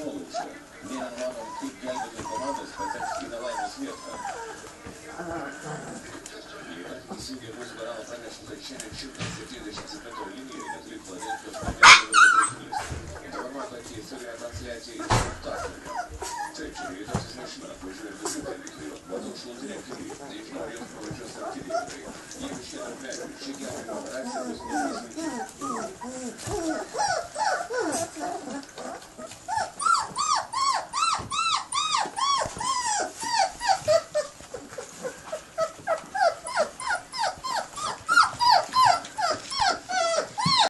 Molūžio. Nėra manom, kaip gelbėtojų komandos pateks į nelaimės vietą. Teisingai mūsų kanalo praneša, kad šiandien 177 linijoje netoli Filadelfijos pabėgėlio traukinys. Dabar mato tiesioginę transliaciją iš Sraigtasparnio. Taip, čia greitosios mašina atvažiuoja tokių gelbėtojų. Matau šalutinę kelią. Nežinau, jos pravažiuos ar keliai. Jeigu šie tarpeliai, ši gelbėjimo operacija bus